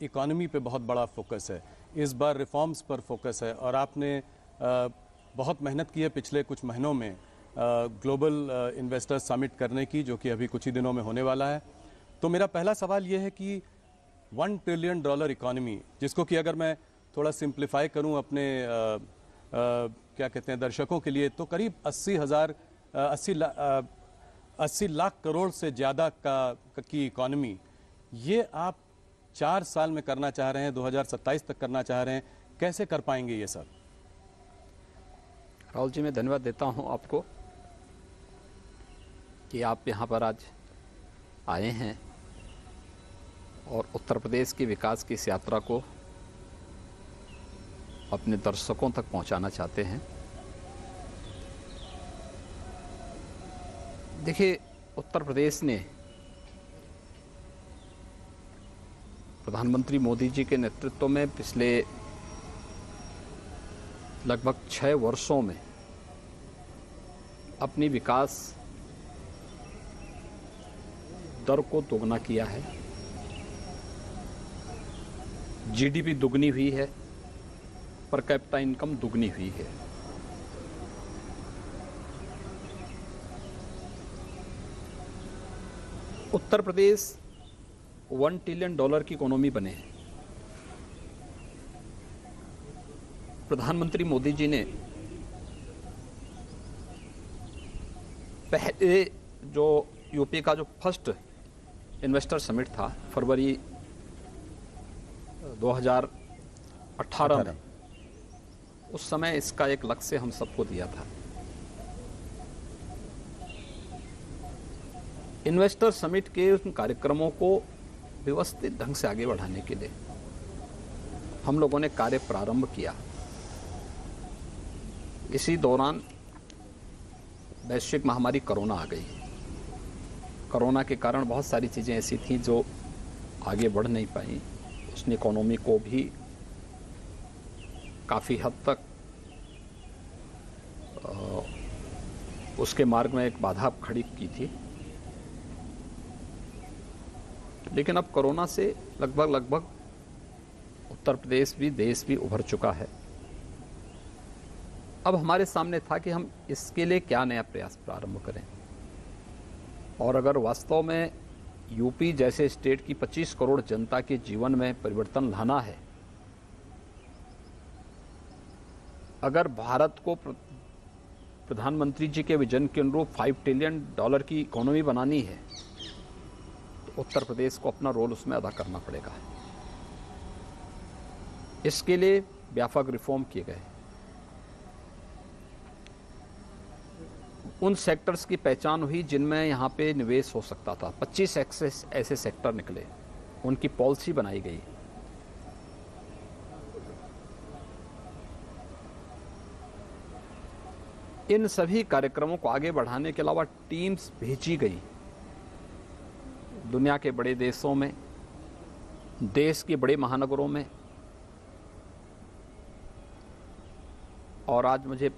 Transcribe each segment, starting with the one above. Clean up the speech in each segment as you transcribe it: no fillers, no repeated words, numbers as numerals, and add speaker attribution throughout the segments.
Speaker 1: Economy पे बहुत बड़ा फोकस है, इस बार रिफॉर्म्स पर फोकस है और आपने बहुत मेहनत की है पिछले कुछ महीनों में ग्लोबल इन्वेस्टर्स समिट करने की, जो कि अभी कुछ ही दिनों में होने वाला है। तो मेरा पहला सवाल ये है कि $1 ट्रिलियन इकॉनमी, जिसको कि अगर मैं थोड़ा सिंप्लीफाई करूं अपने क्या कहते हैं दर्शकों के लिए, तो करीब 80 लाख करोड़ से ज़्यादा की इकॉनमी, ये आप 4 साल में करना चाह रहे हैं, 2027 तक करना चाह रहे हैं। कैसे कर पाएंगे ये सब?
Speaker 2: राहुल जी, मैं धन्यवाद देता हूं आपको कि आप यहां पर आज आए हैं और उत्तर प्रदेश के विकास की इस यात्रा को अपने दर्शकों तक पहुंचाना चाहते हैं। देखिए, उत्तर प्रदेश ने प्रधानमंत्री मोदी जी के नेतृत्व में पिछले लगभग 6 वर्षों में अपनी विकास दर को दोगुना किया है। जीडीपी दुगनी हुई है, पर कैपिटा इनकम दुगनी हुई है। उत्तर प्रदेश $1 ट्रिलियन की इकोनॉमी बने हैं। प्रधानमंत्री मोदी जी ने पहले जो यूपी का जो फर्स्ट इन्वेस्टर समिट था फरवरी 2018 में, उस समय इसका एक लक्ष्य हम सबको दिया था। इन्वेस्टर समिट के उन कार्यक्रमों को व्यवस्थित ढंग से आगे बढ़ाने के लिए हम लोगों ने कार्य प्रारंभ किया। इसी दौरान वैश्विक महामारी कोरोना आ गई। कोरोना के कारण बहुत सारी चीज़ें ऐसी थीं जो आगे बढ़ नहीं पाई। उसने इकोनॉमी को भी काफ़ी हद तक उसके मार्ग में एक बाधा खड़ी की थी। लेकिन अब कोरोना से लगभग उत्तर प्रदेश भी, देश भी उभर चुका है। अब हमारे सामने था कि हम इसके लिए क्या नया प्रयास प्रारंभ करें। और अगर वास्तव में यूपी जैसे स्टेट की 25 करोड़ जनता के जीवन में परिवर्तन लाना है, अगर भारत को प्रधानमंत्री जी के विजन के अनुरूप $5 ट्रिलियन की इकोनॉमी बनानी है, तो उत्तर प्रदेश को अपना रोल उसमें अदा करना पड़ेगा। इसके लिए व्यापक रिफॉर्म किए गए। उन सेक्टर्स की पहचान हुई जिनमें यहाँ पे निवेश हो सकता था। 25 ऐसे सेक्टर निकले, उनकी पॉलिसी बनाई गई। इन सभी कार्यक्रमों को आगे बढ़ाने के अलावा टीम्स भेजी गई दुनिया के बड़े देशों में, देश के बड़े महानगरों में। और आज मुझे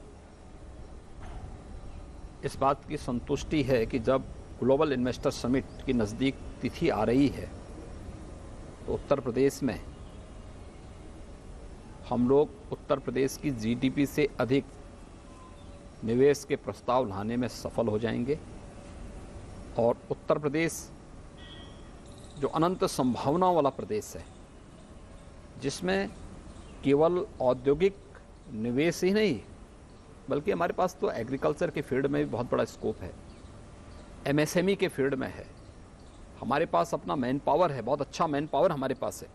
Speaker 2: इस बात की संतुष्टि है कि जब ग्लोबल इन्वेस्टर समिट की नज़दीक तिथि आ रही है, तो उत्तर प्रदेश में हम लोग उत्तर प्रदेश की जीडीपी से अधिक निवेश के प्रस्ताव लाने में सफल हो जाएंगे। और उत्तर प्रदेश जो अनंत संभावनाओं वाला प्रदेश है, जिसमें केवल औद्योगिक निवेश ही नहीं, बल्कि हमारे पास तो एग्रीकल्चर के फील्ड में भी बहुत बड़ा स्कोप है, एमएसएमई के फील्ड में है, हमारे पास अपना मैन पावर है, बहुत अच्छा मैन पावर हमारे पास है।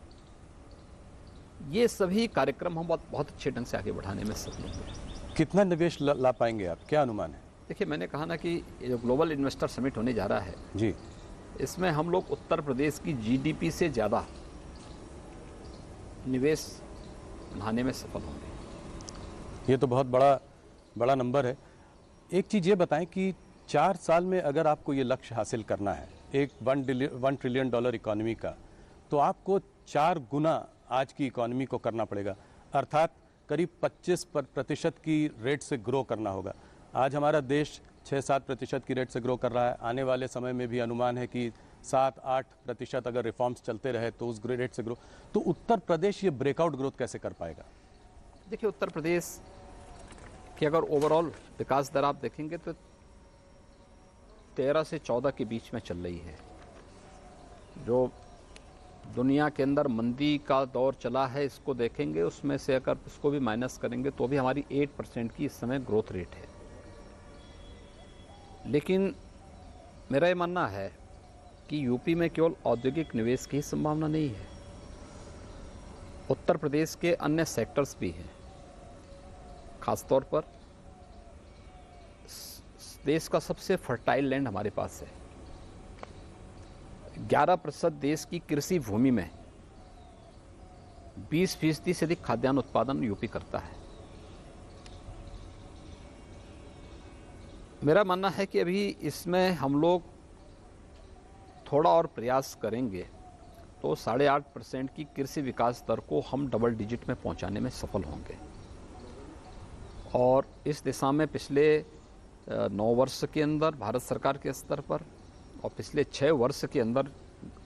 Speaker 2: ये सभी कार्यक्रम हम बहुत अच्छे ढंग से आगे बढ़ाने में सफल होंगे।
Speaker 1: कितना निवेश ला पाएंगे आप, क्या अनुमान है?
Speaker 2: देखिए, मैंने कहा ना कि जो ग्लोबल इन्वेस्टर समिट होने जा रहा है
Speaker 1: जी,
Speaker 2: इसमें हम लोग उत्तर प्रदेश की जीडीपी से ज़्यादा निवेश लाने में सफल होंगे।
Speaker 1: ये तो बहुत बड़ा नंबर है। एक चीज़ ये बताएं कि 4 साल में अगर आपको ये लक्ष्य हासिल करना है, एक $1 ट्रिलियन इकॉनमी का, तो आपको 4 गुना आज की इकॉनमी को करना पड़ेगा, अर्थात करीब 25% की रेट से ग्रो करना होगा। आज हमारा देश 6-7% की रेट से ग्रो कर रहा है। आने वाले समय में भी अनुमान है कि 7-8% अगर रिफॉर्म्स चलते रहे तो उस रेट से ग्रो, तो उत्तर प्रदेश ये ब्रेकआउट ग्रोथ कैसे कर पाएगा?
Speaker 2: देखिए, उत्तर प्रदेश की अगर ओवरऑल विकास दर आप देखेंगे तो 13 से 14 के बीच में चल रही है। जो दुनिया के अंदर मंदी का दौर चला है, इसको देखेंगे, उसमें से अगर इसको भी माइनस करेंगे तो भी हमारी 8% की इस समय ग्रोथ रेट है। लेकिन मेरा ये मानना है कि यूपी में केवल औद्योगिक निवेश की ही संभावना नहीं है, उत्तर प्रदेश के अन्य सेक्टर्स भी हैं। खासतौर पर देश का सबसे फर्टाइल लैंड हमारे पास है। 11% देश की कृषि भूमि में 20% से अधिक खाद्यान्न उत्पादन यूपी करता है। मेरा मानना है कि अभी इसमें हम लोग थोड़ा और प्रयास करेंगे तो 8.5% की कृषि विकास दर को हम डबल डिजिट में पहुंचाने में सफल होंगे। और इस दिशा में पिछले 9 वर्ष के अंदर भारत सरकार के स्तर पर और पिछले 6 वर्ष के अंदर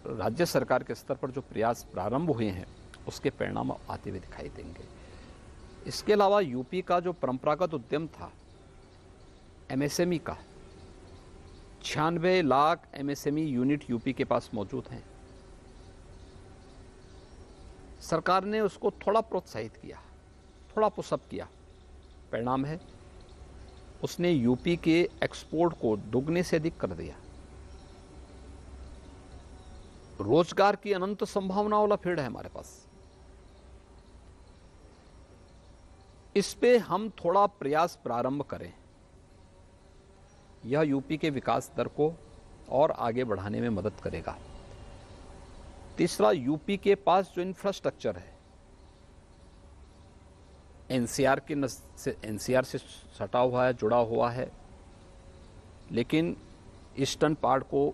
Speaker 2: राज्य सरकार के स्तर पर जो प्रयास प्रारंभ हुए हैं उसके परिणाम आते हुए दिखाई देंगे। इसके अलावा यूपी का जो परंपरागत उद्यम था एमएसएमई का, 96 लाख एमएसएमई यूनिट यूपी के पास मौजूद हैं। सरकार ने उसको थोड़ा प्रोत्साहित किया, थोड़ा पुशअप किया। परिणाम है उसने यूपी के एक्सपोर्ट को दुगने से अधिक कर दिया। रोजगार की अनंत संभावनाओं वाला फील्ड है हमारे पास। इस पे हम थोड़ा प्रयास प्रारंभ करें, यह यूपी के विकास दर को और आगे बढ़ाने में मदद करेगा। तीसरा, यूपी के पास जो इंफ्रास्ट्रक्चर है एनसीआर से सटा हुआ है, जुड़ा हुआ है, लेकिन ईस्टर्न पार्ट को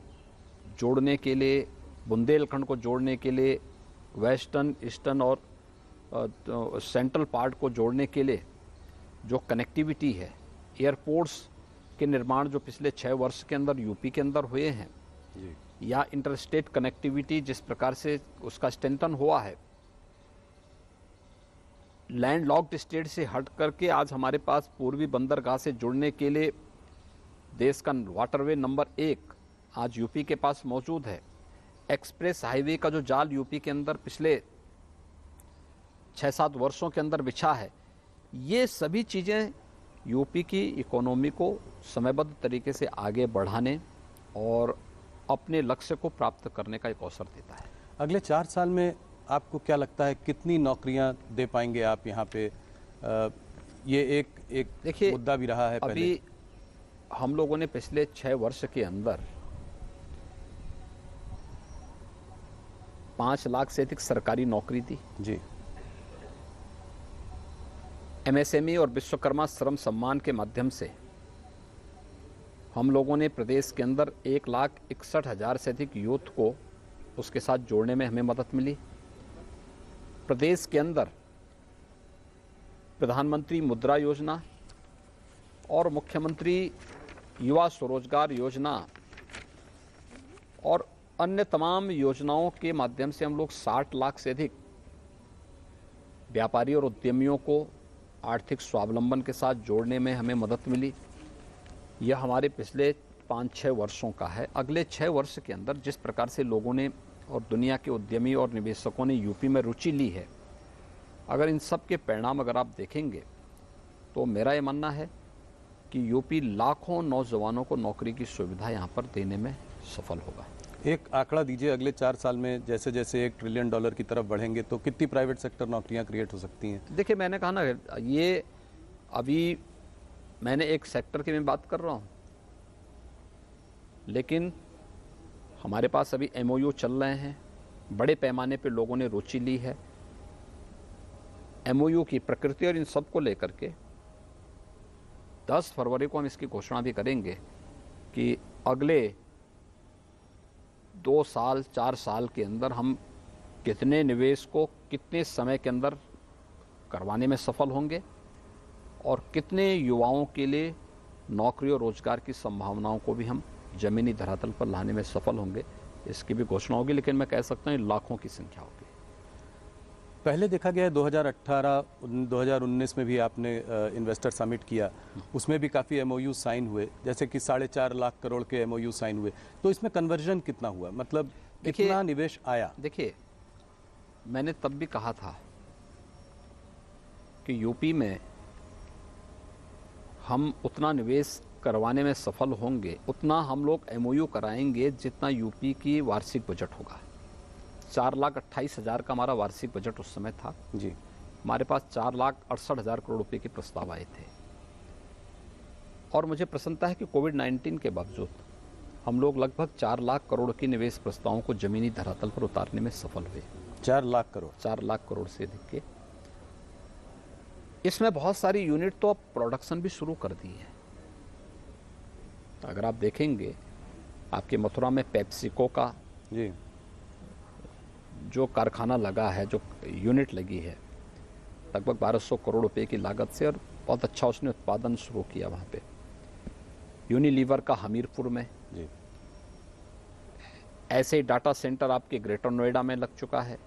Speaker 2: जोड़ने के लिए, बुंदेलखंड को जोड़ने के लिए, वेस्टर्न, ईस्टर्न और सेंट्रल पार्ट को जोड़ने के लिए जो कनेक्टिविटी है, एयरपोर्ट्स के निर्माण जो पिछले 6 वर्ष के अंदर यूपी के अंदर हुए हैं
Speaker 1: जी।
Speaker 2: या इंटरस्टेट कनेक्टिविटी जिस प्रकार से उसका स्ट्रेंथन हुआ है, लैंड लॉक्ड स्टेट से हट करके आज हमारे पास पूर्वी बंदरगाह से जुड़ने के लिए देश का वाटरवे नंबर 1 आज यूपी के पास मौजूद है। एक्सप्रेस हाईवे का जो जाल यूपी के अंदर पिछले 6-7 वर्षों के अंदर बिछा है, ये सभी चीज़ें यूपी की इकोनॉमी को समयबद्ध तरीके से आगे बढ़ाने और अपने लक्ष्य को प्राप्त करने का एक अवसर देता है।
Speaker 1: अगले 4 साल में आपको क्या लगता है कितनी नौकरियां दे पाएंगे आप यहाँ पे? ये एक
Speaker 2: देखिए,
Speaker 1: मुद्दा भी रहा है पहले।
Speaker 2: अभी हम लोगों ने पिछले 6 वर्ष के अंदर 5 लाख से अधिक सरकारी नौकरी दी
Speaker 3: जी।
Speaker 2: एमएसएमई और विश्वकर्मा श्रम सम्मान के माध्यम से हम लोगों ने प्रदेश के अंदर 1,61,000 से अधिक यूथ को उसके साथ जोड़ने में हमें मदद मिली। प्रदेश के अंदर प्रधानमंत्री मुद्रा योजना और मुख्यमंत्री युवा स्वरोजगार योजना और अन्य तमाम योजनाओं के माध्यम से हम लोग 60 लाख से अधिक व्यापारी और उद्यमियों को आर्थिक स्वावलंबन के साथ जोड़ने में हमें मदद मिली। यह हमारे पिछले 5-6 वर्षों का है। अगले 6 वर्ष के अंदर जिस प्रकार से लोगों ने और दुनिया के उद्यमी और निवेशकों ने यूपी में रुचि ली है, अगर इन सब के परिणाम अगर आप देखेंगे तो मेरा ये मानना है कि यूपी लाखों नौजवानों को नौकरी की सुविधा यहाँ पर देने में सफल होगा।
Speaker 1: एक आंकड़ा दीजिए, अगले 4 साल में जैसे जैसे $1 ट्रिलियन की तरफ बढ़ेंगे तो कितनी प्राइवेट सेक्टर नौकरियां क्रिएट हो सकती हैं?
Speaker 2: देखिए, मैंने कहा ना, ये अभी मैंने एक सेक्टर की मैं बात कर रहा हूँ, लेकिन हमारे पास अभी एमओयू चल रहे हैं, बड़े पैमाने पे लोगों ने रुचि ली है। एमओयू की प्रकृति और इन सब को लेकर के 10 फरवरी को हम इसकी घोषणा भी करेंगे कि अगले 2 साल 4 साल के अंदर हम कितने निवेश को कितने समय के अंदर करवाने में सफल होंगे और कितने युवाओं के लिए नौकरी और रोजगार की संभावनाओं को भी हम जमीनी धरातल पर लाने में सफल होंगे। इसकी भी घोषणा होगी, लेकिन मैं कह सकता हूँ लाखों की संख्या होगी।
Speaker 1: पहले देखा गया है 2018 2019 में भी आपने इन्वेस्टर समिट किया, उसमें भी काफ़ी एमओयू साइन हुए, जैसे कि 4.5 लाख करोड़ के एमओयू साइन हुए। तो इसमें कन्वर्जन कितना हुआ, मतलब कितना निवेश आया?
Speaker 2: देखिए, मैंने तब भी कहा था कि यूपी में हम उतना निवेश करवाने में सफल होंगे, उतना हम लोग एमओयू कराएंगे जितना यूपी की वार्षिक बजट होगा। 4,28,000 का हमारा वार्षिक बजट उस समय था
Speaker 1: जी।
Speaker 2: हमारे पास 4,68,000 करोड़ रुपए के प्रस्ताव आए थे, और मुझे प्रसन्नता है कि कोविड-19 के बावजूद हम लोग लगभग 4 लाख करोड़ के निवेश प्रस्तावों को जमीनी धरातल पर उतारने में सफल हुए।
Speaker 1: 4 लाख करोड़?
Speaker 2: 4 लाख करोड़ से अधिक के। इसमें बहुत सारी यूनिट तो अब प्रोडक्शन भी शुरू कर दी है। अगर आप देखेंगे, आपके मथुरा में पेप्सिको का
Speaker 1: जी
Speaker 2: जो कारखाना लगा है, जो यूनिट लगी है, लगभग 1200 करोड़ रुपए की लागत से, और बहुत अच्छा उसने उत्पादन शुरू किया वहाँ पे। यूनिलीवर का हमीरपुर में
Speaker 1: जी।
Speaker 2: ऐसे ही डाटा सेंटर आपके ग्रेटर नोएडा में लग चुका है।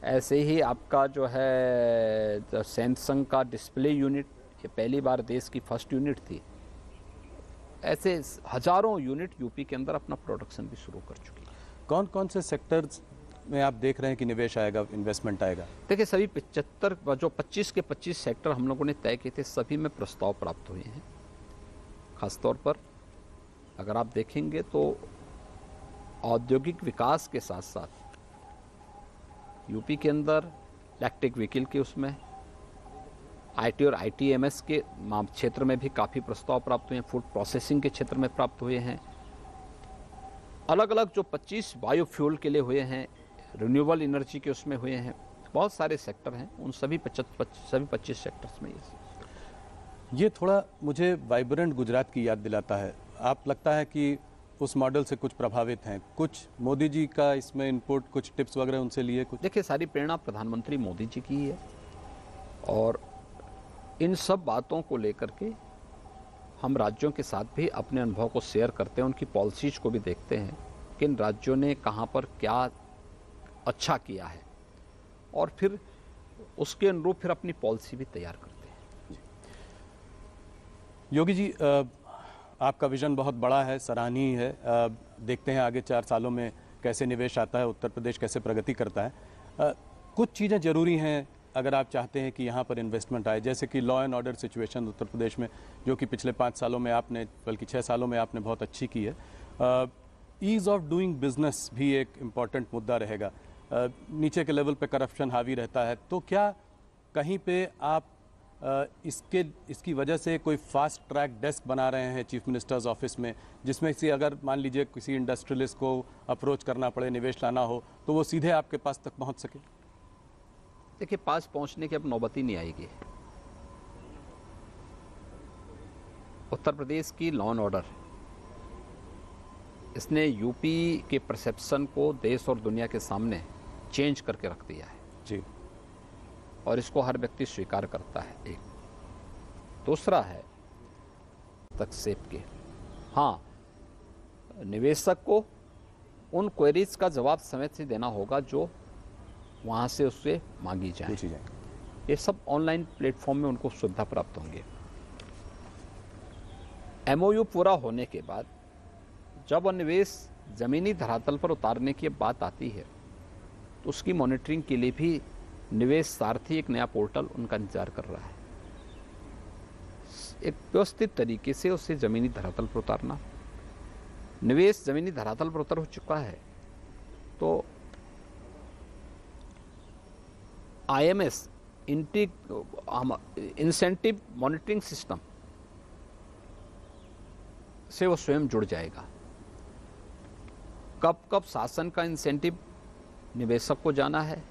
Speaker 2: ऐसे ही आपका जो है सैमसंग का डिस्प्ले यूनिट, ये पहली बार देश की फर्स्ट यूनिट थी। ऐसे हजारों यूनिट यूपी के अंदर अपना प्रोडक्शन भी शुरू कर चुकी है।
Speaker 1: कौन कौन से सेक्टर्स में आप देख रहे हैं कि निवेश आएगा, इन्वेस्टमेंट आएगा?
Speaker 2: देखिए, सभी 75 जो 25 के 25 सेक्टर हम लोगों ने तय किए थे, सभी में प्रस्ताव प्राप्त हुए हैं। खासतौर पर अगर आप देखेंगे तो औद्योगिक विकास के साथ साथ यूपी के अंदर इलेक्ट्रिक व्हीकल के उसमें आईटी और आईटीएमएस के क्षेत्र में भी काफ़ी प्रस्ताव प्राप्त हुए हैं। फूड प्रोसेसिंग के क्षेत्र में प्राप्त हुए हैं। अलग अलग जो 25 बायोफ्यूल के लिए हुए हैं, रिन्यूएबल एनर्जी के उसमें हुए हैं, बहुत सारे सेक्टर हैं। उन सभी 25 सेक्टर्स में
Speaker 1: ये थोड़ा मुझे वाइब्रेंट गुजरात की याद दिलाता है। आप लगता है कि उस मॉडल से कुछ प्रभावित हैं? कुछ मोदी जी का इसमें इनपुट, कुछ टिप्स वगैरह उनसे लिए? कुछ
Speaker 2: देखिए, सारी प्रेरणा प्रधानमंत्री मोदी जी की है, और इन सब बातों को लेकर के हम राज्यों के साथ भी अपने अनुभव को शेयर करते हैं, उनकी पॉलिसीज को भी देखते हैं कि इन राज्यों ने कहाँ पर क्या अच्छा किया है, और फिर उसके अनुरूप फिर अपनी पॉलिसी भी तैयार करते हैं।
Speaker 1: योगी जी, आपका विजन बहुत बड़ा है, सराहनीय है। देखते हैं आगे 4 सालों में कैसे निवेश आता है, उत्तर प्रदेश कैसे प्रगति करता है। कुछ चीज़ें ज़रूरी हैं अगर आप चाहते हैं कि यहाँ पर इन्वेस्टमेंट आए, जैसे कि law and order situation Uttar Pradesh में, जो कि पिछले 5 सालों में आपने, बल्कि 6 सालों में आपने बहुत अच्छी की है। ईज़ ऑफ डूइंग बिजनेस भी एक इम्पॉर्टेंट मुद्दा रहेगा। नीचे के लेवल पे करप्शन हावी रहता है, तो क्या कहीं पे आप इसकी वजह से कोई फास्ट ट्रैक डेस्क बना रहे हैं चीफ मिनिस्टर्स ऑफिस में, जिसमें से अगर मान लीजिए किसी इंडस्ट्रियलिस्ट को अप्रोच करना पड़े, निवेश लाना हो, तो वो सीधे आपके पास तक पहुंच सके?
Speaker 2: देखिए, पास पहुंचने की अब नौबत ही नहीं आएगी। उत्तर प्रदेश की लॉ एंड ऑर्डर, इसने यूपी के परसेप्शन को देश और दुनिया के सामने चेंज करके रख दिया है
Speaker 1: जी,
Speaker 2: और इसको हर व्यक्ति स्वीकार करता है। एक दूसरा है हस्तक्षेप के। हाँ, निवेशक को उन क्वेरीज का जवाब समय से देना होगा जो वहाँ से उससे मांगी जाए। ये सब ऑनलाइन प्लेटफॉर्म में उनको सुविधा प्राप्त होंगे। एमओयू पूरा होने के बाद जब निवेश जमीनी धरातल पर उतारने की बात आती है, तो उसकी मॉनिटरिंग के लिए भी निवेश सारथी एक नया पोर्टल उनका इंतजार कर रहा है। एक व्यवस्थित तरीके से उसे जमीनी धरातल पर उतारना। निवेश जमीनी धरातल पर उतर हो चुका है तो आईएमएस इंसेंटिव मॉनिटरिंग सिस्टम से वो स्वयं जुड़ जाएगा। कब कब शासन का इंसेंटिव निवेशक को जाना है,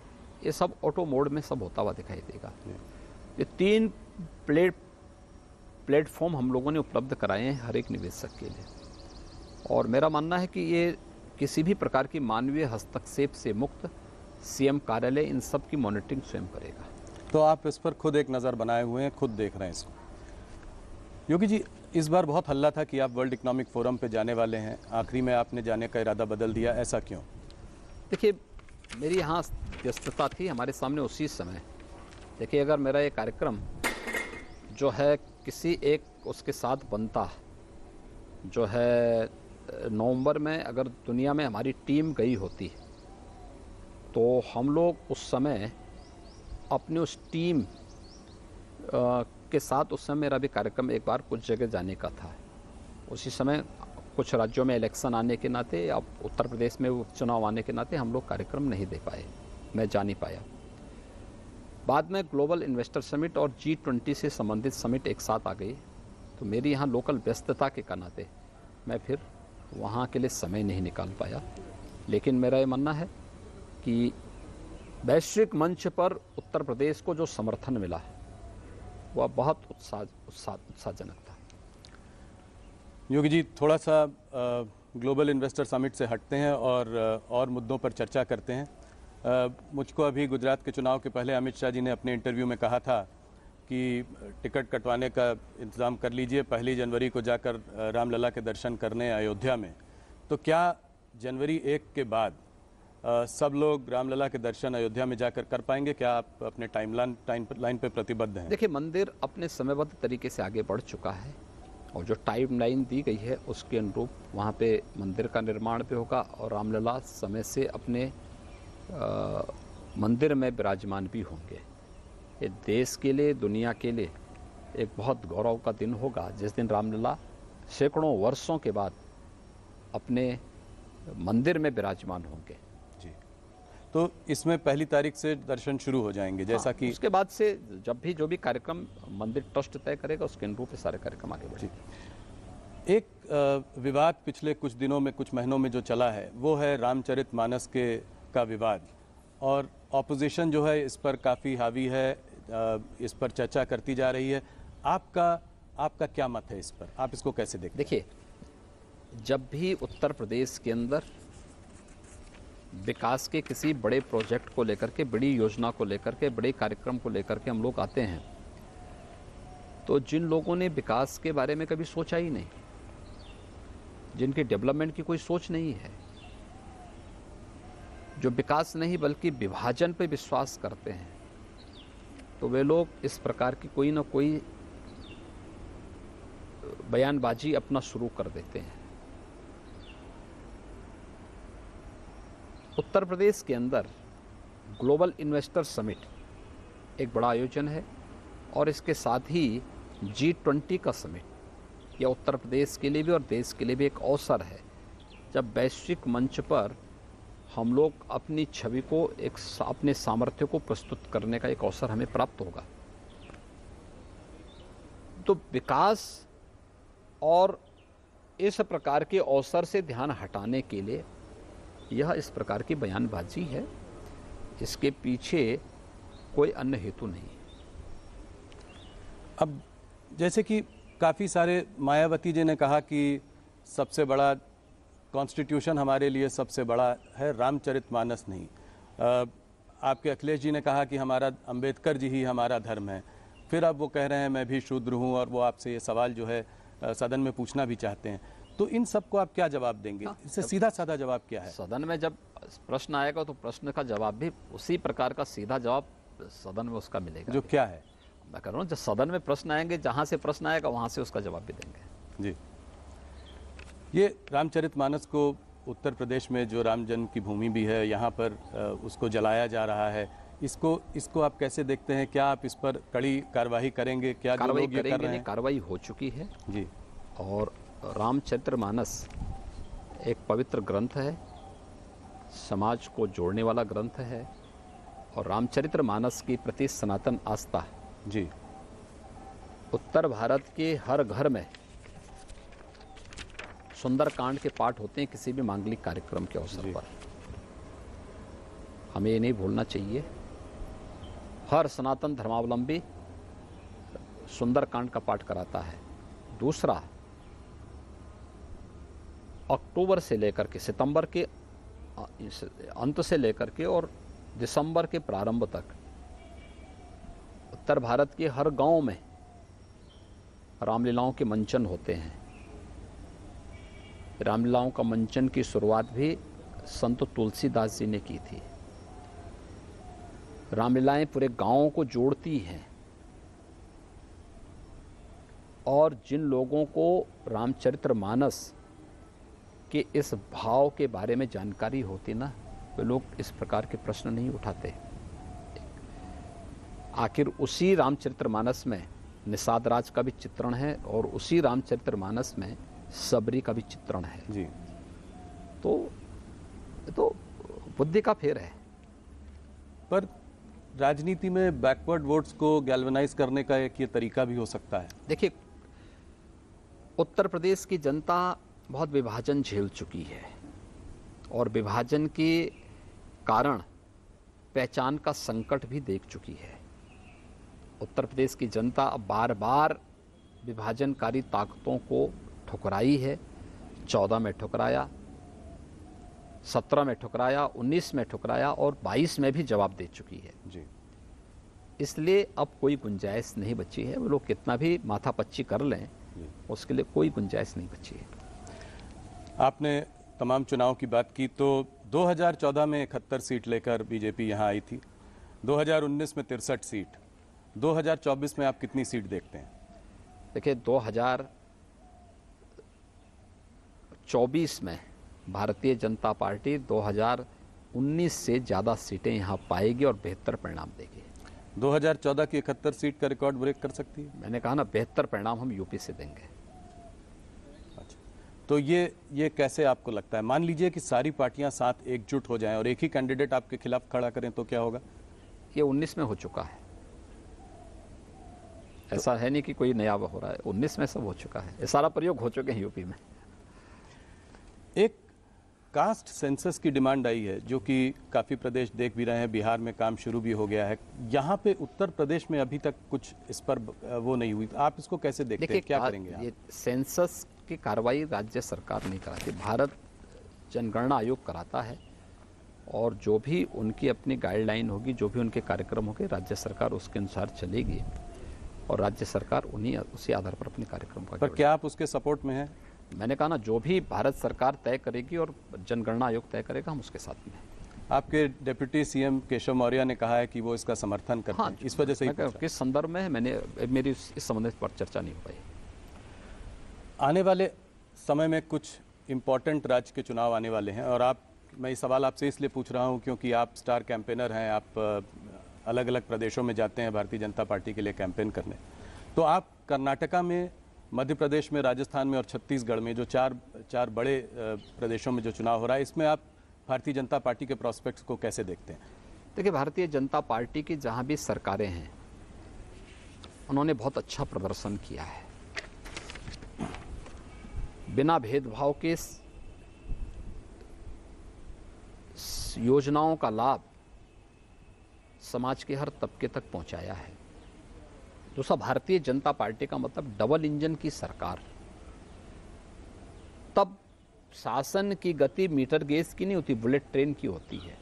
Speaker 2: ये सब ऑटो मोड में सब होता हुआ दिखाई देगा। ये 3 प्लेटफॉर्म हम लोगों ने उपलब्ध कराए हैं हर एक निवेशक के लिए, और मेरा मानना है कि ये किसी भी प्रकार की मानवीय हस्तक्षेप से मुक्त सीएम कार्यालय इन सब की मॉनिटरिंग स्वयं करेगा।
Speaker 1: तो आप इस पर खुद एक नज़र बनाए हुए हैं, खुद देख रहे हैं इसको। योगी जी, इस बार बहुत हल्ला था कि आप वर्ल्ड इकोनॉमिक फोरम पे जाने वाले हैं, आखिरी में आपने जाने का इरादा बदल दिया, ऐसा क्यों?
Speaker 2: देखिए, मेरी यहाँ व्यस्तता थी हमारे सामने उसी समय। देखिए, अगर मेरा ये कार्यक्रम जो है किसी एक उसके साथ बनता, जो है नवंबर में अगर दुनिया में हमारी टीम गई होती तो हम लोग उस समय अपनी उस टीम के साथ, उस समय मेरा भी कार्यक्रम एक बार कुछ जगह जाने का था। उसी समय कुछ राज्यों में इलेक्शन आने के नाते, अब उत्तर प्रदेश में उपचुनाव आने के नाते हम लोग कार्यक्रम नहीं दे पाए, मैं जा नहीं पाया। बाद में ग्लोबल इन्वेस्टर समिट और G20 से संबंधित समिट एक साथ आ गई, तो मेरी यहाँ लोकल व्यस्तता के नाते मैं फिर वहाँ के लिए समय नहीं निकाल पाया। लेकिन मेरा ये मानना है कि वैश्विक मंच पर उत्तर प्रदेश को जो समर्थन मिला वह बहुत उत्साहजनक था।
Speaker 1: योगी जी, थोड़ा सा ग्लोबल इन्वेस्टर समिट से हटते हैं और मुद्दों पर चर्चा करते हैं। मुझको अभी गुजरात के चुनाव के पहले अमित शाह जी ने अपने इंटरव्यू में कहा था कि टिकट कटवाने का इंतज़ाम कर लीजिए, 1 जनवरी को जाकर रामलला के दर्शन करने अयोध्या में। तो क्या जनवरी 1 के बाद सब लोग रामलला के दर्शन अयोध्या में जाकर कर पाएंगे? क्या आप अपने टाइमलाइन पे प्रतिबद्ध हैं?
Speaker 2: देखिए, मंदिर अपने समयबद्ध तरीके से आगे बढ़ चुका है और जो टाइमलाइन दी गई है उसके अनुरूप वहाँ पे मंदिर का निर्माण भी होगा और रामलला समय से अपने मंदिर में विराजमान भी होंगे। ये देश के लिए, दुनिया के लिए एक बहुत गौरव का दिन होगा जिस दिन रामलला सैकड़ों वर्षों के बाद अपने मंदिर में विराजमान होंगे।
Speaker 1: जी, तो इसमें 1 तारीख से दर्शन शुरू हो जाएंगे, जैसा कि
Speaker 2: उसके बाद से जब भी जो भी कार्यक्रम मंदिर ट्रस्ट तय करेगा उसके अनुरूप सारे कार्यक्रम आगे बढ़ेंगे।
Speaker 1: एक विवाद पिछले कुछ दिनों में, कुछ महीनों में जो चला है वो है रामचरितमानस का विवाद, और ऑपोजिशन जो है इस पर काफ़ी हावी है, इस पर चर्चा करती जा रही है। आपका क्या मत है इस पर? आप इसको कैसे देखते हैं?
Speaker 2: देखिए, जब भी उत्तर प्रदेश के अंदर विकास के किसी बड़े प्रोजेक्ट को लेकर के, बड़ी योजना को लेकर के, बड़े कार्यक्रम को लेकर के हम लोग आते हैं, तो जिन लोगों ने विकास के बारे में कभी सोचा ही नहीं, जिनकी डेवलपमेंट की कोई सोच नहीं है, जो विकास नहीं बल्कि विभाजन पर विश्वास करते हैं, तो वे लोग इस प्रकार की कोई ना कोई बयानबाजी अपना शुरू कर देते हैं। उत्तर प्रदेश के अंदर ग्लोबल इन्वेस्टर समिट एक बड़ा आयोजन है और इसके साथ ही G20 का समिट, यह उत्तर प्रदेश के लिए भी और देश के लिए भी एक अवसर है जब वैश्विक मंच पर हम लोग अपनी छवि को, अपने सामर्थ्य को प्रस्तुत करने का एक अवसर हमें प्राप्त होगा। तो विकास और इस प्रकार के अवसर से ध्यान हटाने के लिए यह इस प्रकार की बयानबाजी है, इसके पीछे कोई अन्य हेतु नहीं।
Speaker 1: अब जैसे कि काफ़ी सारे, मायावती जी ने कहा कि सबसे बड़ा कॉन्स्टिट्यूशन हमारे लिए सबसे बड़ा है, रामचरितमानस नहीं। आपके अखिलेश जी ने कहा कि हमारा अंबेडकर जी ही हमारा धर्म है। फिर अब वो कह रहे हैं मैं भी शूद्र हूँ, और वो आपसे ये सवाल जो है सदन में पूछना भी चाहते हैं। तो इन सब को आप क्या जवाब देंगे? इससे सीधा साधा जवाब क्या है?
Speaker 2: सदन में जब प्रश्न आएगा तो प्रश्न का जवाब भी उसी प्रकार का सीधा जवाब सदन में उसका मिलेगा।
Speaker 1: जो क्या है?
Speaker 2: मैं कह रहा हूँ, जब सदन में प्रश्न आएंगे, जहाँ से प्रश्न आएगा वहाँ से उसका जवाब भी देंगे।
Speaker 1: जी, ये रामचरितमानस को उत्तर प्रदेश में जो राम जन्म की भूमि भी है, यहाँ पर उसको जलाया जा रहा है। इसको आप कैसे देखते हैं? क्या आप इस पर कड़ी कार्रवाई करेंगे? क्या जो लोग ये कर रहे हैं?
Speaker 2: कार्रवाई हो चुकी है
Speaker 1: जी।
Speaker 2: और रामचरितमानस एक पवित्र ग्रंथ है, समाज को जोड़ने वाला ग्रंथ है, और रामचरितमानस के प्रति सनातन आस्था
Speaker 1: जी
Speaker 2: उत्तर भारत के हर घर में सुंदरकांड के पाठ होते हैं किसी भी मांगलिक कार्यक्रम के अवसर पर। हमें ये नहीं भूलना चाहिए, हर सनातन धर्मावलंबी सुंदरकांड का पाठ कराता है। दूसरा, अक्टूबर से लेकर के सितंबर के अंत से लेकर के और दिसंबर के प्रारंभ तक उत्तर भारत के हर गांव में रामलीलाओं के मंचन होते हैं। रामलीलाओं का मंचन की शुरुआत भी संत तुलसीदास जी ने की थी। रामलीलाएं पूरे गांवों को जोड़ती हैं और जिन लोगों को रामचरितमानस के इस भाव के बारे में जानकारी होती ना, वे लोग इस प्रकार के प्रश्न नहीं उठाते। आखिर उसी रामचरितमानस में निषाद राज का भी चित्रण है और उसी रामचरितमानस में सबरी का भी चित्रण है
Speaker 1: जी।
Speaker 2: तो बुद्धि का फेर है।
Speaker 1: पर राजनीति में बैकवर्ड वोट्स को गैल्वेनाइज करने का एक ये तरीका भी हो सकता है।
Speaker 2: देखिए, उत्तर प्रदेश की जनता बहुत विभाजन झेल चुकी है और विभाजन के कारण पहचान का संकट भी देख चुकी है। उत्तर प्रदेश की जनता अब बार बार विभाजनकारी ताकतों को ठुकराई है। 14 में ठुकराया, 17 में ठुकराया, 19 में ठुकराया और 22 में भी जवाब दे चुकी है
Speaker 1: जी।
Speaker 2: इसलिए अब कोई गुंजाइश नहीं बची है। वो लोग कितना भी माथापच्ची कर लें, उसके लिए कोई गुंजाइश नहीं बची है।
Speaker 1: आपने तमाम चुनाव की बात की तो 2014 में 71 सीट लेकर बीजेपी यहाँ आई थी, 2019 में 63 सीट, 2024 में आप कितनी सीट देखते हैं?
Speaker 2: देखिए, 2024 में भारतीय जनता पार्टी 2019 से ज़्यादा सीटें यहाँ पाएगी और बेहतर परिणाम देगी।
Speaker 1: 2014 की 71 सीट का रिकॉर्ड ब्रेक कर सकती है?
Speaker 2: मैंने कहा ना, बेहतर परिणाम हम यूपी से देंगे।
Speaker 1: अच्छा, तो ये कैसे आपको लगता है? मान लीजिए कि सारी पार्टियां साथ एकजुट हो जाएं और एक ही कैंडिडेट आपके खिलाफ खड़ा करें तो क्या होगा?
Speaker 2: ये 19 में हो चुका है। ऐसा है नहीं कि कोई नया हो रहा है, 19 में सब हो चुका है। ये सारा प्रयोग हो चुके हैं यूपी में।
Speaker 1: एक कास्ट सेंसस की डिमांड आई है जो कि काफ़ी प्रदेश देख भी रहे हैं, बिहार में काम शुरू भी हो गया है। यहाँ पे उत्तर प्रदेश में अभी तक कुछ इस पर वो नहीं हुई, आप इसको कैसे देखते हैं? क्या करेंगे आप?
Speaker 2: ये सेंसस की कार्रवाई राज्य सरकार नहीं कराती, भारत जनगणना आयोग कराता है और जो भी उनकी अपनी गाइडलाइन होगी, जो भी उनके कार्यक्रम होंगे, राज्य सरकार उसके अनुसार चलेगी और राज्य सरकार उसी आधार पर अपने कार्यक्रम का।
Speaker 1: पर क्या आप उसके सपोर्ट में हैं?
Speaker 2: मैंने कहा ना, जो भी भारत सरकार तय करेगी और जनगणना आयोग तय करेगा, हम उसके साथ में हैं।
Speaker 1: आपके डिप्टी सीएम केशव मौर्य ने कहा है कि वो इसका समर्थन करते हैं, इस वजह से ही
Speaker 2: किस संदर्भ में है, मेरी इस संबंध पर चर्चा नहीं हो पाई।
Speaker 1: आने वाले समय में कुछ इम्पोर्टेंट राज्य के चुनाव आने वाले हैं और मैं ये सवाल आपसे इसलिए पूछ रहा हूँ क्योंकि आप स्टार कैंपेनर हैं, आप अलग अलग प्रदेशों में जाते हैं भारतीय जनता पार्टी के लिए कैंपेन करने। तो आप कर्नाटका में, मध्य प्रदेश में, राजस्थान में और छत्तीसगढ़ में जो चार बड़े प्रदेशों में जो चुनाव हो रहा है, इसमें आप भारतीय जनता पार्टी के प्रोस्पेक्ट्स को कैसे देखते हैं?
Speaker 2: देखिए, भारतीय जनता पार्टी की जहाँ भी सरकारें हैं, उन्होंने बहुत अच्छा प्रदर्शन किया है। बिना भेदभाव के योजनाओं का लाभ समाज के हर तबके तक पहुंचाया है। दूसरा, भारतीय जनता पार्टी का मतलब डबल इंजन की सरकार। तब शासन की गति मीटर गेज की नहीं होती, बुलेट ट्रेन की होती है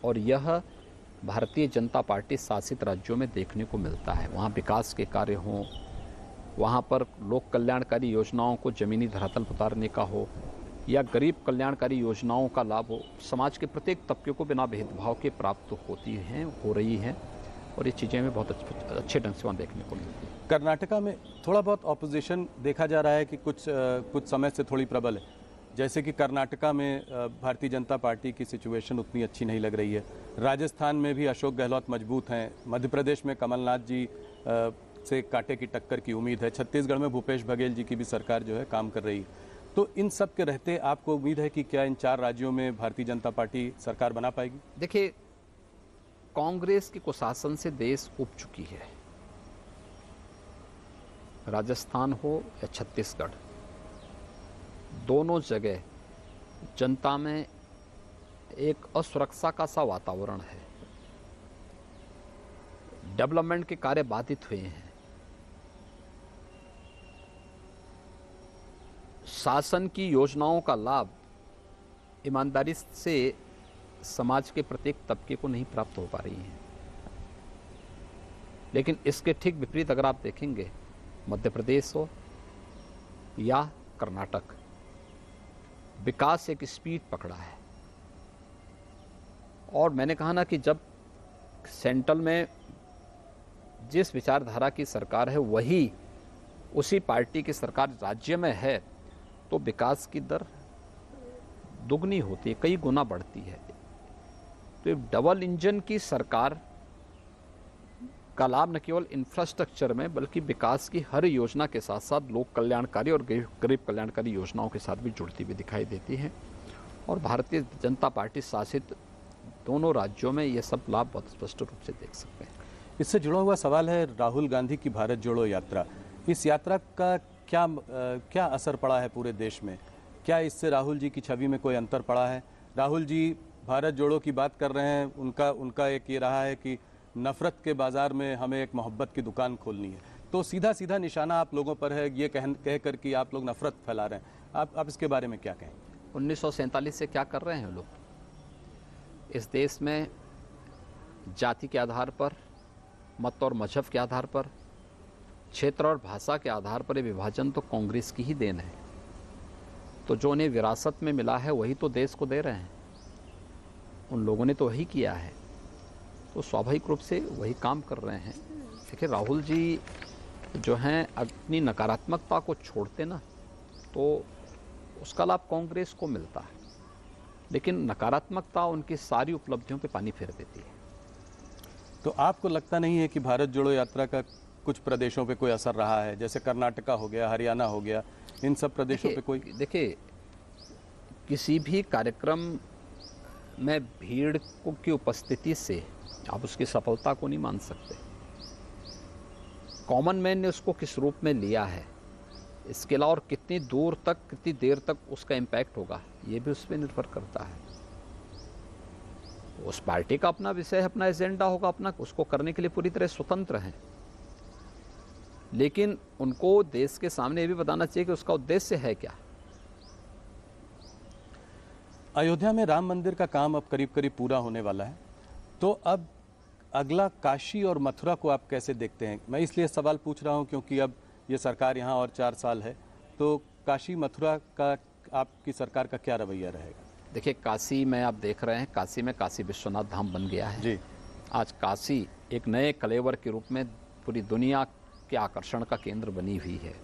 Speaker 2: और यह भारतीय जनता पार्टी शासित राज्यों में देखने को मिलता है। वहाँ विकास के कार्य हों, वहाँ पर लोक कल्याणकारी योजनाओं को जमीनी धरातल पर उतारने का हो या गरीब कल्याणकारी योजनाओं का लाभ हो, समाज के प्रत्येक तबके को बिना भेदभाव के प्राप्त होती हैं, हो रही हैं और ये चीज़ें हमें बहुत अच्छे ढंग से वहाँ देखने को मिलती है।
Speaker 1: कर्नाटका में थोड़ा बहुत ऑपोजिशन देखा जा रहा है कि कुछ समय से थोड़ी प्रबल है, जैसे कि कर्नाटका में भारतीय जनता पार्टी की सिचुएशन उतनी अच्छी नहीं लग रही है। राजस्थान में भी अशोक गहलोत मजबूत हैं, मध्य प्रदेश में कमलनाथ जी से कांटे की टक्कर की उम्मीद है, छत्तीसगढ़ में भूपेश बघेल जी की भी सरकार जो है काम कर रही है। तो इन सब के रहते आपको उम्मीद है कि क्या इन 4 राज्यों में भारतीय जनता पार्टी सरकार बना पाएगी?
Speaker 2: देखिए, कांग्रेस के कुशासन से देश उब चुकी है। राजस्थान हो या छत्तीसगढ़, दोनों जगह जनता में एक असुरक्षा का सा वातावरण है। डेवलपमेंट के कार्य बाधित हुए हैं। शासन की योजनाओं का लाभ ईमानदारी से समाज के प्रत्येक तबके को नहीं प्राप्त हो पा रही है। लेकिन इसके ठीक विपरीत अगर आप देखेंगे, मध्य प्रदेश हो या कर्नाटक, विकास एक स्पीड पकड़ा है। और मैंने कहा ना कि जब सेंट्रल में जिस विचारधारा की सरकार है वही उसी पार्टी की सरकार राज्य में है, तो विकास की दर दुगनी होती है, कई गुना बढ़ती है। तो डबल इंजन की सरकार का लाभ न केवल इंफ्रास्ट्रक्चर में बल्कि विकास की हर योजना के साथ साथ लोक कल्याणकारी और गरीब कल्याणकारी योजनाओं के साथ भी जुड़ती हुई दिखाई देती है। और भारतीय जनता पार्टी शासित दोनों राज्यों में ये सब लाभ बहुत स्पष्ट रूप से देख सकते हैं।
Speaker 1: इससे जुड़ा हुआ सवाल है राहुल गांधी की भारत जोड़ो यात्रा। इस यात्रा का क्या असर पड़ा है पूरे देश में? क्या इससे राहुल जी की छवि में कोई अंतर पड़ा है? राहुल जी भारत जोड़ो की बात कर रहे हैं, उनका एक ये रहा है कि नफरत के बाजार में हमें एक मोहब्बत की दुकान खोलनी है। तो सीधा सीधा निशाना आप लोगों पर है, ये कहकर कि आप लोग नफरत फैला रहे हैं। आप इसके बारे में क्या कहें?
Speaker 2: 1947 से क्या कर रहे हैं लोग? इस देश में जाति के आधार पर, मत और मजहब के आधार पर, क्षेत्र और भाषा के आधार पर विभाजन तो कांग्रेस की ही देन है। तो जो उन्हें विरासत में मिला है वही तो देश को दे रहे हैं, उन लोगों ने तो वही किया है, तो स्वाभाविक रूप से वही काम कर रहे हैं। देखिए, राहुल जी जो हैं अपनी नकारात्मकता को छोड़ते ना तो उसका लाभ कांग्रेस को मिलता है, लेकिन नकारात्मकता उनकी सारी उपलब्धियों पे पानी फेर देती है।
Speaker 1: तो आपको लगता नहीं है कि भारत जोड़ो यात्रा का कुछ प्रदेशों पे कोई असर रहा है? जैसे कर्नाटका हो गया, हरियाणा हो गया, इन सब प्रदेशों पे कोई?
Speaker 2: देखिए, किसी भी कार्यक्रम में भीड़ की उपस्थिति से आप उसकी सफलता को नहीं मान सकते। कॉमन मैन ने उसको किस रूप में लिया है, इसके अलावा और कितनी दूर तक, कितनी देर तक उसका इम्पैक्ट होगा, ये भी उस पर निर्भर करता है। उस पार्टी का अपना विषय, अपना एजेंडा होगा, अपना उसको करने के लिए पूरी तरह स्वतंत्र हैं, लेकिन उनको देश के सामने ये भी बताना चाहिए कि उसका उद्देश्य है क्या।
Speaker 1: अयोध्या में राम मंदिर का काम अब करीब करीब पूरा होने वाला है, तो अब अगला काशी और मथुरा को आप कैसे देखते हैं? मैं इसलिए सवाल पूछ रहा हूं क्योंकि अब ये सरकार यहाँ और 4 साल है, तो काशी मथुरा का आपकी सरकार का क्या रवैया रहेगा?
Speaker 2: देखिए, काशी में आप देख रहे हैं, काशी में काशी विश्वनाथ धाम बन गया है
Speaker 1: जी।
Speaker 2: आज काशी एक नए कलेवर के रूप में पूरी दुनिया के आकर्षण का केंद्र बनी हुई है।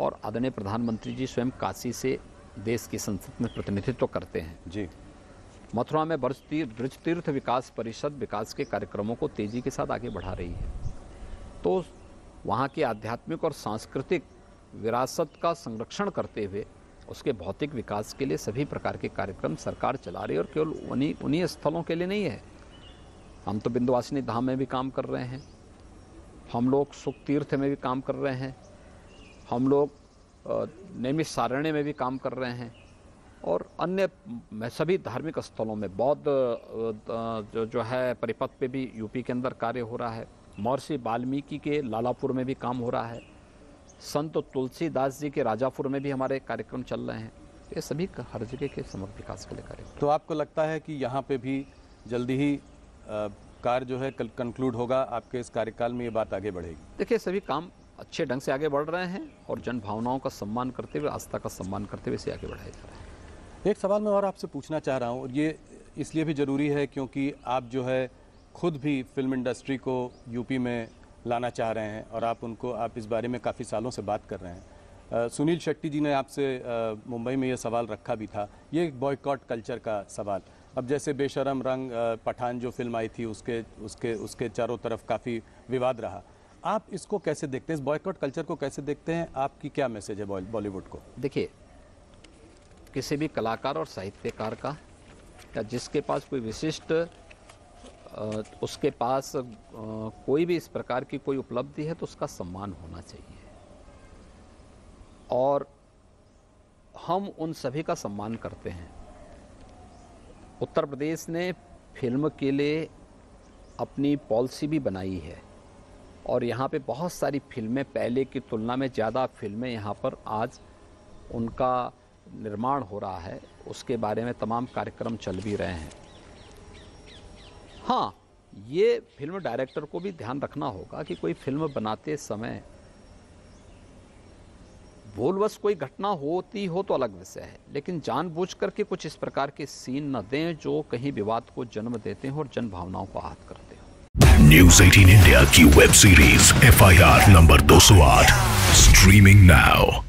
Speaker 2: और आदरणीय प्रधानमंत्री जी स्वयं काशी से देश की संसद में प्रतिनिधित्व करते हैं।
Speaker 1: जी।
Speaker 2: मथुरा में ब्रज तीर्थ विकास परिषद विकास के कार्यक्रमों को तेजी के साथ आगे बढ़ा रही है। तो वहाँ की आध्यात्मिक और सांस्कृतिक विरासत का संरक्षण करते हुए उसके भौतिक विकास के लिए सभी प्रकार के कार्यक्रम सरकार चला रही है। और केवल उन्हीं स्थलों के लिए नहीं है, हम तो विंध्यवासिनी धाम में भी काम कर रहे हैं, हम लोग सुख तीर्थ में भी काम कर रहे हैं, हम लोग नैमिषारण्य में भी काम कर रहे हैं, और अन्य सभी धार्मिक स्थलों में बौद्ध जो है परिपथ पे भी यूपी के अंदर कार्य हो रहा है। महर्षि वाल्मीकि के लालापुर में भी काम हो रहा है, संत तुलसीदास जी के राजापुर में भी हमारे कार्यक्रम चल रहे हैं। ये सभी हर जगह के समग्र विकास के लिए कार्यक्रम।
Speaker 1: तो आपको लगता है कि यहाँ पे भी जल्दी ही कार्य जो है कंक्लूड होगा, आपके इस कार्यकाल में ये बात आगे बढ़ेगी?
Speaker 2: देखिए, सभी काम अच्छे ढंग से आगे बढ़ रहे हैं और जन भावनाओं का सम्मान करते हुए, आस्था का सम्मान करते हुए इसे आगे बढ़ाया जा रहा है।
Speaker 1: एक सवाल मैं और आपसे पूछना चाह रहा हूँ, और ये इसलिए भी ज़रूरी है क्योंकि आप जो है खुद भी फिल्म इंडस्ट्री को यूपी में लाना चाह रहे हैं और आप इस बारे में काफ़ी सालों से बात कर रहे हैं। सुनील शेट्टी जी ने आपसे मुंबई में ये सवाल रखा भी था, ये एक बॉयकॉट कल्चर का सवाल। अब जैसे बेशरम रंग पठान जो फिल्म आई थी उसके चारों तरफ काफ़ी विवाद रहा, आप इसको कैसे देखते हैं? इस बॉयकॉट कल्चर को कैसे देखते हैं? आपकी क्या मैसेज है बॉलीवुड को?
Speaker 2: देखिए, किसी भी कलाकार और साहित्यकार का या जिसके पास कोई विशिष्ट उसके पास कोई भी इस प्रकार की कोई उपलब्धि है तो उसका सम्मान होना चाहिए, और हम उन सभी का सम्मान करते हैं। उत्तर प्रदेश ने फिल्म के लिए अपनी पॉलिसी भी बनाई है और यहाँ पे बहुत सारी फिल्में, पहले की तुलना में ज़्यादा फिल्में यहाँ पर आज उनका निर्माण हो रहा है, उसके बारे में तमाम कार्यक्रम चल भी रहे हैं। हाँ, ये फिल्म डायरेक्टर को भी ध्यान रखना होगा कि कोई फिल्म बनाते समय भूलवश कोई घटना होती हो तो अलग विषय है, लेकिन जानबूझ करके कुछ इस प्रकार के सीन न दें जो कहीं विवाद को जन्म देते हैं और जन भावनाओं को आहत करते हो।
Speaker 3: न्यूज़ 18 इंडिया की web series FIR number 208 streaming now.